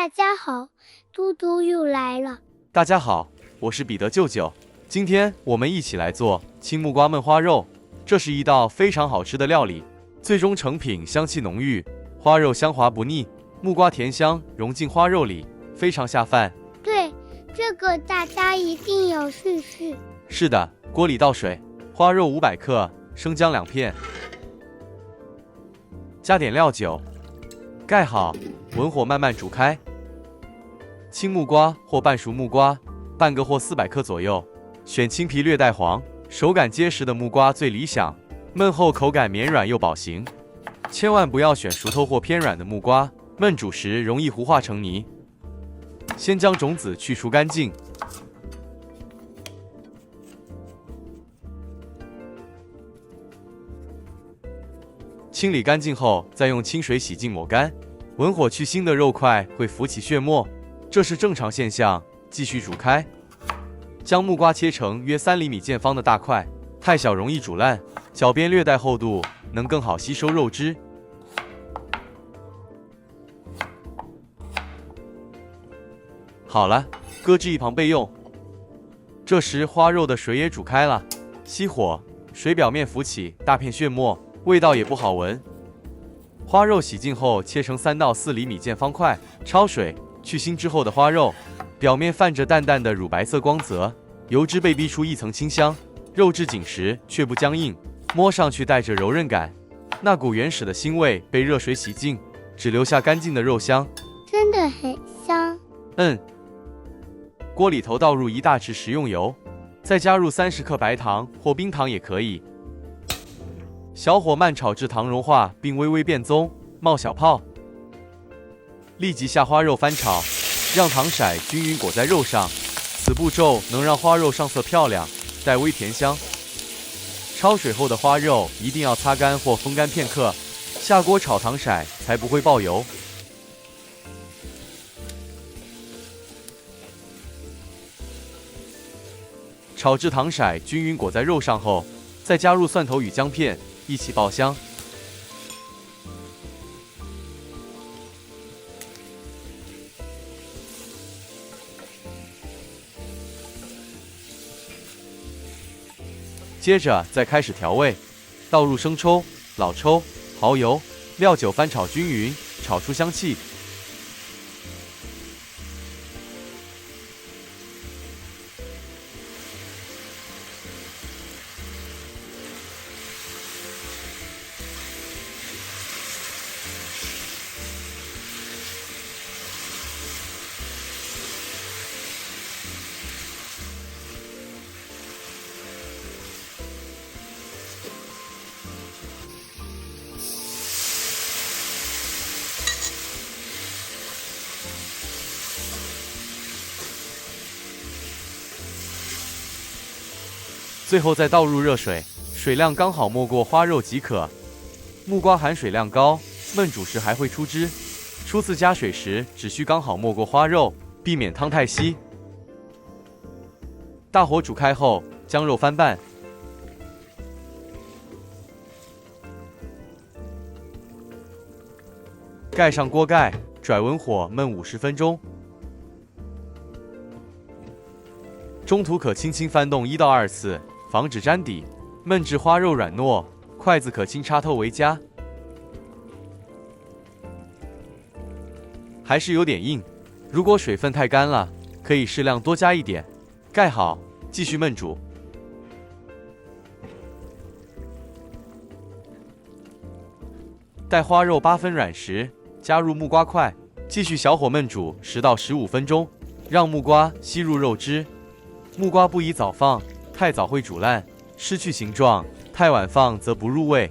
大家好，嘟嘟又来了。大家好，我是彼得舅舅。今天我们一起来做青木瓜焖花肉，这是一道非常好吃的料理，最终成品香气浓郁，花肉香滑不腻，木瓜甜香融进花肉里，非常下饭。对，这个大家一定要试试。是的，锅里倒水，花肉500克，生姜2片，加点料酒，盖好，文火慢慢煮开。青木瓜或半熟木瓜，半个或400克左右，选青皮略带黄、手感结实的木瓜最理想，焖后口感绵软又保形。千万不要选熟透或偏软的木瓜，焖煮时容易糊化成泥。先将种子去除干净，清理干净后，再用清水洗净抹干。文火去腥的肉块会浮起血沫，这是正常现象。继续煮开，将木瓜切成约3厘米见方的大块，太小容易煮烂，角边略带厚度，能更好吸收肉汁。好了，搁置一旁备用。这时花肉的水也煮开了，熄火，水表面浮起大片血沫，味道也不好闻。花肉洗净后切成3到4厘米见方块，焯水去腥之后的花肉，表面泛着淡淡的乳白色光泽，油脂被逼出一层清香，肉质紧实却不僵硬，摸上去带着柔韧感。那股原始的腥味被热水洗净，只留下干净的肉香，真的很香。锅里头倒入1大匙食用油，再加入30克白糖或冰糖也可以。小火慢炒至糖融化并微微变棕，冒小泡。立即下花肉翻炒，让糖色均匀裹在肉上。此步骤能让花肉上色漂亮，带微甜香。焯水后的花肉一定要擦干或风干片刻，下锅炒糖色才不会爆油。炒至糖色均匀裹在肉上后，再加入蒜头与姜片，一起爆香。接着再开始调味，倒入生抽、老抽、蚝油、料酒，翻炒均匀，炒出香气。最后再倒入热水，水量刚好没过花肉即可。木瓜含水量高，焖煮时还会出汁，初次加水时只需刚好没过花肉，避免汤太稀。大火煮开后，将肉翻拌，盖上锅盖，转文火焖50分钟。中途可轻轻翻动1到2次，防止粘底。焖至花肉软糯，筷子可轻插透为佳。还是有点硬，如果水分太干了，可以适量多加一点。盖好，继续焖煮。待花肉8分软时，加入木瓜块，继续小火焖煮10到15分钟，让木瓜吸入肉汁。木瓜不宜早放，太早会煮烂，失去形状；太晚放则不入味。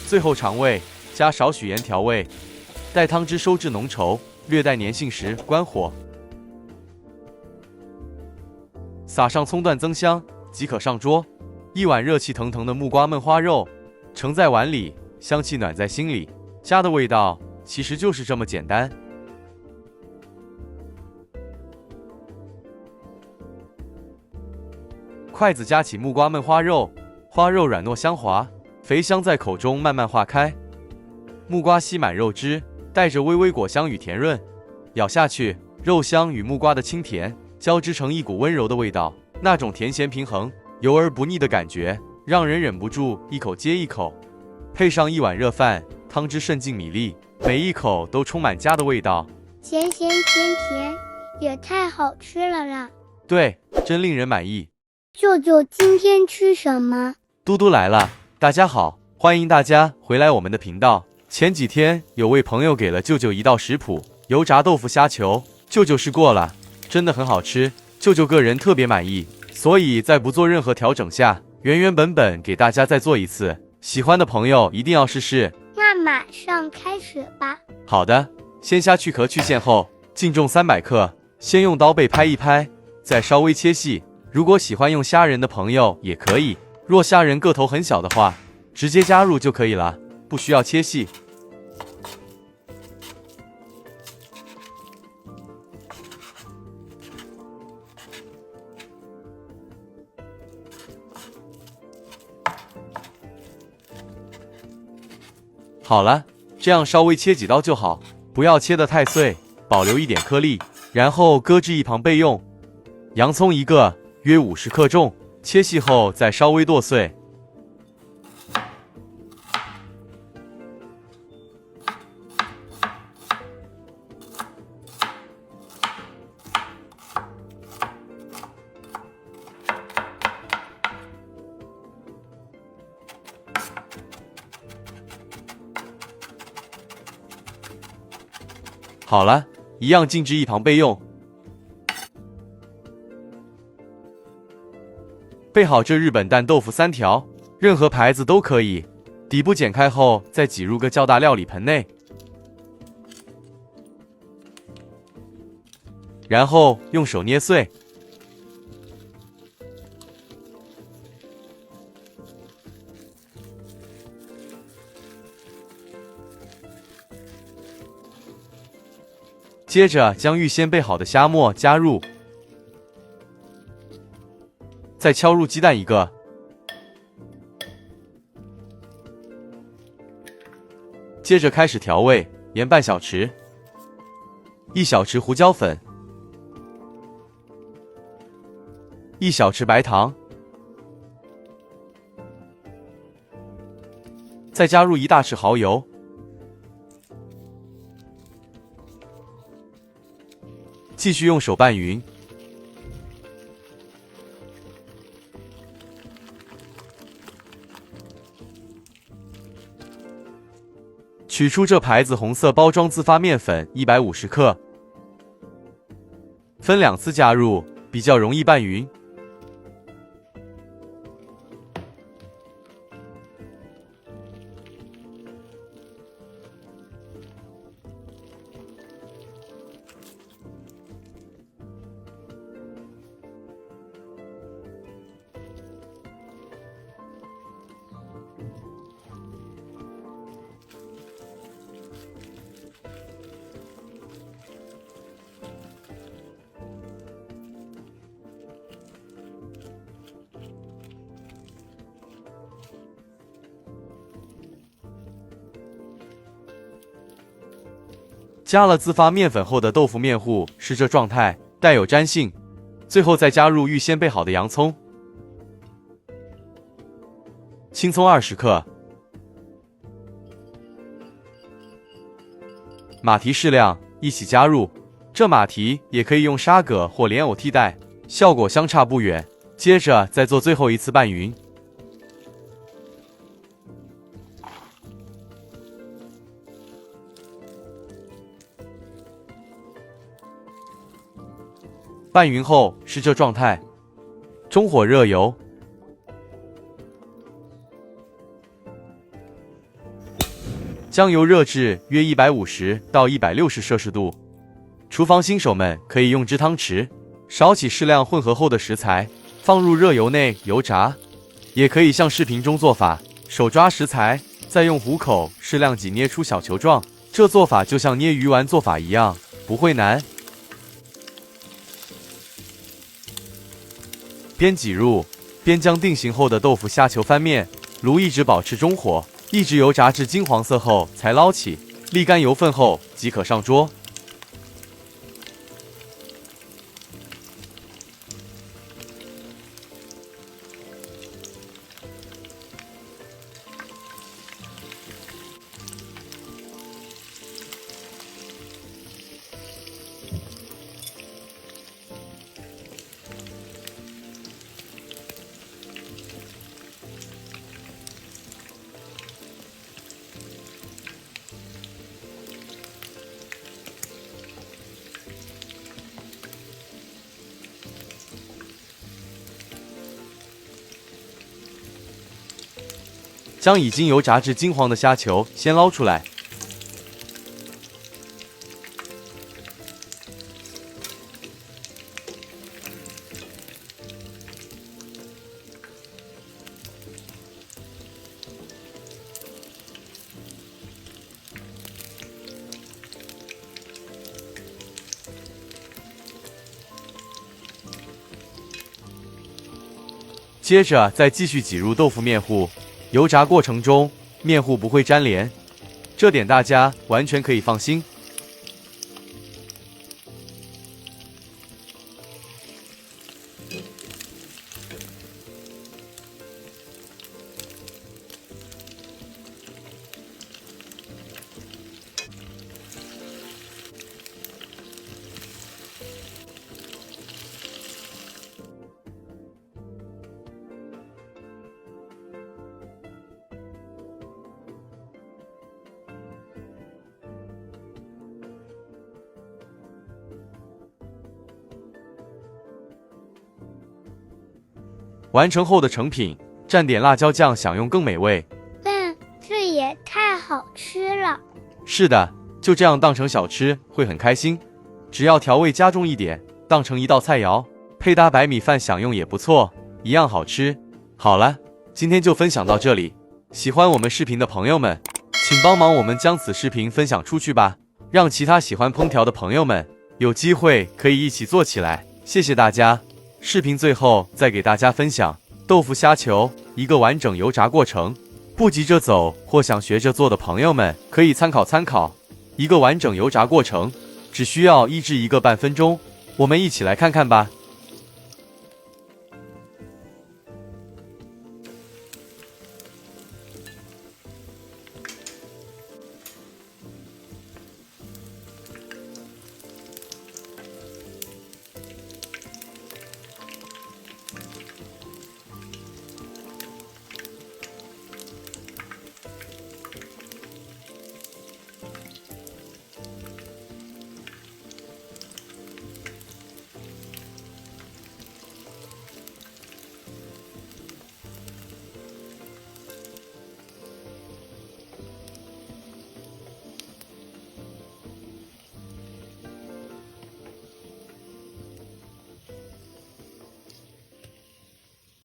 最后尝味，加少许盐调味。待汤汁收至浓稠，略带粘性时，关火，撒上葱段增香，即可上桌。一碗热气腾腾的木瓜焖花肉，盛在碗里，香气暖在心里。家的味道其实就是这么简单。筷子夹起木瓜焖花肉，花肉软糯香滑，肥香在口中慢慢化开。木瓜吸满肉汁，带着微微果香与甜润，咬下去，肉香与木瓜的清甜交织成一股温柔的味道，那种甜咸平衡、油而不腻的感觉，让人忍不住一口接一口。配上一碗热饭，汤汁渗进米粒，每一口都充满家的味道，咸咸甜甜，也太好吃了啦！对，真令人满意。舅舅今天吃什么？嘟嘟来了，大家好，欢迎大家回来我们的频道。前几天有位朋友给了舅舅一道食谱，油炸豆腐虾球，舅舅试过了，真的很好吃，舅舅个人特别满意，所以在不做任何调整下，原原本本给大家再做一次。喜欢的朋友一定要试试。那马上开始吧。好的，鲜虾去壳去线后，净重300克，先用刀背拍一拍，再稍微切细。如果喜欢用虾仁的朋友也可以，若虾仁个头很小的话，直接加入就可以了，不需要切细。好了，这样稍微切几刀就好，不要切得太碎，保留一点颗粒，然后搁置一旁备用。洋葱1个，约50克重，切细后再稍微剁碎。好了，一样静置一旁备用。备好这日本蛋豆腐3条，任何牌子都可以。底部剪开后，再挤入个较大料理盆内，然后用手捏碎。接着将预先备好的虾末加入，再敲入鸡蛋1个，接着开始调味，盐半小匙，1小匙胡椒粉，1小匙白糖，再加入1大匙蚝油。继续用手拌匀，取出这牌子红色包装自发面粉150克，分2次加入，比较容易拌匀。加了自发面粉后的豆腐面糊是这状态，带有粘性。最后再加入预先备好的洋葱、青葱20克、马蹄适量，一起加入。这马蹄也可以用沙葛或莲藕替代，效果相差不远。接着再做最后一次拌匀。拌匀后是这状态，中火热油，将油热至约150到160摄氏度。厨房新手们可以用汁汤匙勺起适量混合后的食材，放入热油内油炸，也可以像视频中做法，手抓食材，再用虎口适量挤捏出小球状。这做法就像捏鱼丸做法一样，不会难。边挤入边将定型后的豆腐虾球翻面，炉一直保持中火，一直油炸至金黄色后才捞起，沥干油分后即可上桌。将已经油炸至金黄的虾球先捞出来，接着再继续挤入豆腐面糊。油炸过程中，面糊不会粘连，这点大家完全可以放心。完成后的成品，蘸点辣椒酱享用更美味。这也太好吃了。是的，就这样当成小吃会很开心。只要调味加重一点，当成一道菜肴，配搭白米饭享用也不错，一样好吃。好了，今天就分享到这里。喜欢我们视频的朋友们，请帮忙我们将此视频分享出去吧，让其他喜欢烹调的朋友们有机会可以一起做起来。谢谢大家。视频最后再给大家分享豆腐虾球一个完整油炸过程，不急着走或想学着做的朋友们可以参考参考。一个完整油炸过程只需要1至1个半分钟，我们一起来看看吧。